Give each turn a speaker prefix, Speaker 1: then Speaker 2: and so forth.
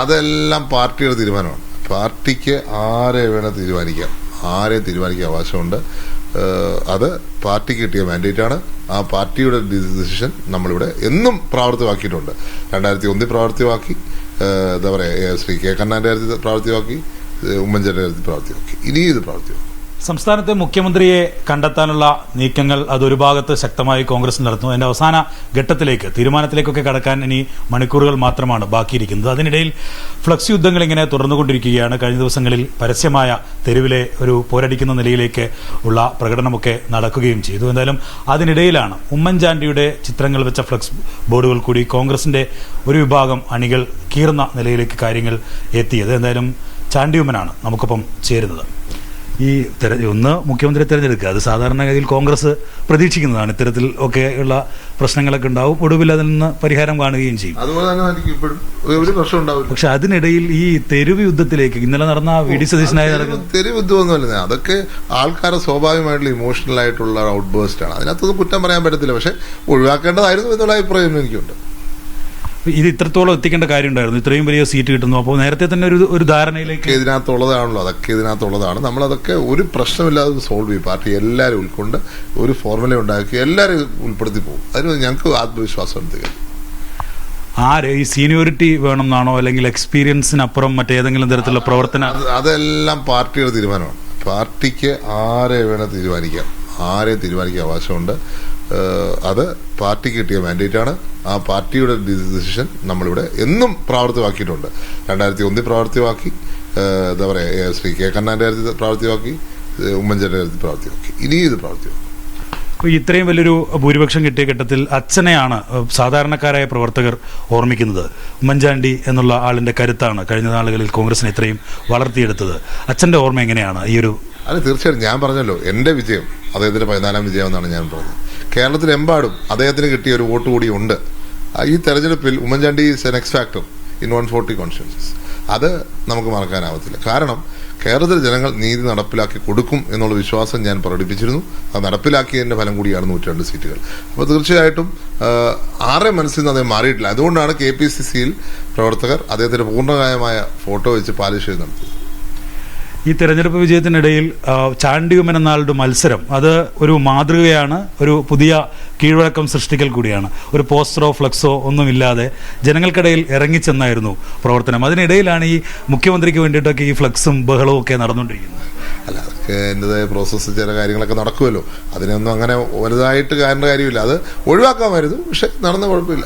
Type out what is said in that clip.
Speaker 1: അതെല്ലാം പാർട്ടിയുടെ തീരുമാനമാണ്. പാർട്ടിക്ക് ആരെ വേണം തീരുമാനിക്കാം, ആരെ തീരുമാനിക്കാൻ അവകാശമുണ്ട്. അത് പാർട്ടിക്ക് കിട്ടിയ മാൻഡേറ്റാണ്. ആ പാർട്ടിയുടെ ഡിസിഷൻ നമ്മളിവിടെ എന്നും പ്രാവർത്തികമാക്കിയിട്ടുണ്ട്. 2001 പ്രാവർത്തികമാക്കി, എന്താ പറയുക, ശ്രീ കെ കരുണാകരന്റെ കാര്യത്തിൽ പ്രാവർത്തികമാക്കി, ഉമ്മൻചാണ്ടിയുടെ കാര്യത്തിൽ പ്രാവർത്തികമാക്കി, ഇനിയും ഇത് പ്രാവർത്തികമാക്കി.
Speaker 2: സംസ്ഥാനത്തെ മുഖ്യമന്ത്രിയെ കണ്ടെത്താനുള്ള നീക്കങ്ങൾ അതൊരു ഭാഗത്ത് ശക്തമായി കോൺഗ്രസ് നടത്തുന്നു. അതിന്റെ അവസാന ഘട്ടത്തിലേക്ക്, തീരുമാനത്തിലേക്കൊക്കെ കടക്കാൻ ഇനി മണിക്കൂറുകൾ മാത്രമാണ് ബാക്കിയിരിക്കുന്നത്. അതിനിടയിൽ ഫ്ലക്സ് യുദ്ധങ്ങൾ ഇങ്ങനെ തുടർന്നുകൊണ്ടിരിക്കുകയാണ്. കഴിഞ്ഞ ദിവസങ്ങളിൽ പരസ്യമായ തെരുവിലെ ഒരു പോരടിക്കുന്ന നിലയിലേക്ക് ഉള്ള പ്രകടനമൊക്കെ നടക്കുകയും ചെയ്തു. എന്തായാലും അതിനിടയിലാണ് ഉമ്മൻചാണ്ടിയുടെ ചിത്രങ്ങൾ വെച്ച ഫ്ലക്സ് ബോർഡുകൾ കൂടി കോൺഗ്രസിന്റെ ഒരു വിഭാഗം അണികൾ കീറുന്ന നിലയിലേക്ക് കാര്യങ്ങൾ എത്തിയത്. എന്തായാലും ചാണ്ടിയുമ്മനാണ് നമുക്കൊപ്പം ചേരുന്നത്. ഈ ഒന്ന് മുഖ്യമന്ത്രി തെരഞ്ഞെടുക്കുക, അത് സാധാരണഗതിയിൽ കോൺഗ്രസ് പ്രതീക്ഷിക്കുന്നതാണ്. ഇത്തരത്തിൽ ഒക്കെയുള്ള പ്രശ്നങ്ങളൊക്കെ ഉണ്ടാവും, ഒടുവിൽ അതിൽ നിന്ന് പരിഹാരം കാണുകയും ചെയ്യും.
Speaker 1: അതുപോലെ തന്നെ ഇപ്പോഴും ഒരു പ്രശ്നം ഉണ്ടാവില്ല.
Speaker 2: പക്ഷെ അതിനിടയിൽ ഈ തെരുവ് യുദ്ധത്തിലേക്ക് ഇന്നലെ നടന്ന വി.ഡി. സതീശനായി
Speaker 1: തെരുവ് യുദ്ധമൊന്നുമല്ല, അതൊക്കെ ആൾക്കാരുടെ സ്വാഭാവികമായിട്ടുള്ള ഇമോഷണൽ ആയിട്ടുള്ള ഔട്ട് ബേസ്റ്റ് ആണ്. അതിനകത്തൊന്നും കുറ്റം പറയാൻ പറ്റത്തില്ല. പക്ഷെ ഒഴിവാക്കേണ്ടതായിരുന്നു എന്നുള്ള അഭിപ്രായം എനിക്കുണ്ട്.
Speaker 2: ഇത് ഇത്രത്തോളം എത്തിക്കേണ്ട കാര്യമുണ്ടായിരുന്നു, ഇത്രയും വലിയ സീറ്റ് കിട്ടുന്നു. അപ്പോൾ നേരത്തെ തന്നെ ഒരു ധാരണയിലേക്ക്
Speaker 1: ഇതിനകത്തുള്ളതാണല്ലോ, അതൊക്കെ ഇതിനകത്തുള്ളതാണ്. നമ്മളതൊക്കെ ഒരു പ്രശ്നമില്ലാതെ സോൾവ് ചെയ്യും. പാർട്ടി എല്ലാവരും ഉൾക്കൊണ്ട് ഒരു ഫോർമുല ഉണ്ടാക്കി എല്ലാവരും ഉൾപ്പെടുത്തി പോകും. അതിന് ഞങ്ങൾക്ക് ആത്മവിശ്വാസം തികയും.
Speaker 2: ആര് ഈ സീനിയോറിറ്റി വേണമെന്നാണോ, അല്ലെങ്കിൽ എക്സ്പീരിയൻസിനപ്പുറം മറ്റേതെങ്കിലും തരത്തിലുള്ള പ്രവർത്തനം?
Speaker 1: അതെല്ലാം പാർട്ടിയുടെ തീരുമാനമാണ്. പാർട്ടിക്ക് ആരെ വേണം തീരുമാനിക്കാം, ആരെ തീരുമാനിക്കാൻ അവകാശമുണ്ട്. അത് പാർട്ടിക്ക് കിട്ടിയ മാൻഡേറ്റാണ്. ആ പാർട്ടിയുടെ ഡിസിഷൻ നമ്മളിവിടെ എന്നും പ്രാവർത്തികമാക്കിയിട്ടുണ്ട്. 2001 പ്രാവർത്തികമാക്കി, എന്താ പറയുക, ശ്രീ കെ കരുണാകരന്റെ കാര്യത്തിൽ പ്രാവർത്തികമാക്കി, ഉമ്മൻചാണ്ടിയുടെ കാര്യത്തിൽ പ്രാവർത്തികമാക്കി, ഇനിയും ഇത് പ്രാവർത്തികമാക്കി.
Speaker 2: ഇത്രയും വലിയൊരു ഭൂരിപക്ഷം കിട്ടിയ ഘട്ടത്തിൽ അച്ഛനെയാണ് സാധാരണക്കാരായ പ്രവർത്തകർ ഓർമ്മിക്കുന്നത്. ഉമ്മൻചാണ്ടി എന്നുള്ള ആളിന്റെ കരുത്താണ് കഴിഞ്ഞ നാളുകളിൽ കോൺഗ്രസിനെ ഇത്രയും വളർത്തിയെടുത്തത്. അച്ഛന്റെ ഓർമ്മ എങ്ങനെയാണ് ഈ ഒരു?
Speaker 1: അത് തീർച്ചയായിട്ടും ഞാൻ പറഞ്ഞല്ലോ, എന്റെ വിജയം അദ്ദേഹത്തിന്റെ 14ാം വിജയം എന്നാണ് ഞാൻ പറഞ്ഞത്. കേരളത്തിലെമ്പാടും അദ്ദേഹത്തിന് കിട്ടിയ ഒരു വോട്ട് കൂടി ഉണ്ട്. ഈ തെരഞ്ഞെടുപ്പിൽ Oommen Chandy is N X factor in 140 constituencies. അത് നമുക്ക് മറക്കാനാവത്തില്ല. കാരണം കേരളത്തിലെ ജനങ്ങൾ നീതി നടപ്പിലാക്കി കൊടുക്കും എന്നുള്ള വിശ്വാസം ഞാൻ പ്രകടിപ്പിച്ചിരുന്നു. അത് നടപ്പിലാക്കിയതിന്റെ ഫലം കൂടിയാണ് 102 സീറ്റുകൾ. അപ്പോൾ തീർച്ചയായിട്ടും ആരുടെ മനസ്സിൽ നിന്ന് അദ്ദേഹം മാറിയിട്ടില്ല. അതുകൊണ്ടാണ് KPCCയിൽ പ്രവർത്തകർ അദ്ദേഹത്തിന്റെ പൂർണ്ണകായമായ ഫോട്ടോ വെച്ച് പാലിഷ് ചെയ്ത് നടത്തിയത്.
Speaker 2: ഈ തെരഞ്ഞെടുപ്പ് വിജയത്തിനിടയിൽ ചാണ്ടിയുമ്മൻ എന്നാളുടെ മത്സരം അത് ഒരു മാതൃകയാണ്, ഒരു പുതിയ കീഴ്വഴക്കം സൃഷ്ടിക്കൽ കൂടിയാണ്. ഒരു പോസ്റ്ററോ ഫ്ലക്സോ ഒന്നുമില്ലാതെ ജനങ്ങൾക്കിടയിൽ ഇറങ്ങിച്ചെന്നായിരുന്നു പ്രവർത്തനം. അതിനിടയിലാണ് ഈ മുഖ്യമന്ത്രിക്ക് വേണ്ടിയിട്ടൊക്കെ ഈ ഫ്ലക്സും ബഹളവും ഒക്കെ നടന്നുകൊണ്ടിരിക്കുന്നത്.
Speaker 1: അല്ല, അതൊക്കെ എൻ്റെതായ പ്രോസസ്സ്, ചില കാര്യങ്ങളൊക്കെ നടക്കുമല്ലോ. അതിനൊന്നും അങ്ങനെ വലുതായിട്ട് കാണേണ്ട കാര്യമില്ല. അത് ഒഴിവാക്കാമായിരുന്നു, പക്ഷെ നടന്ന കുഴപ്പമില്ല.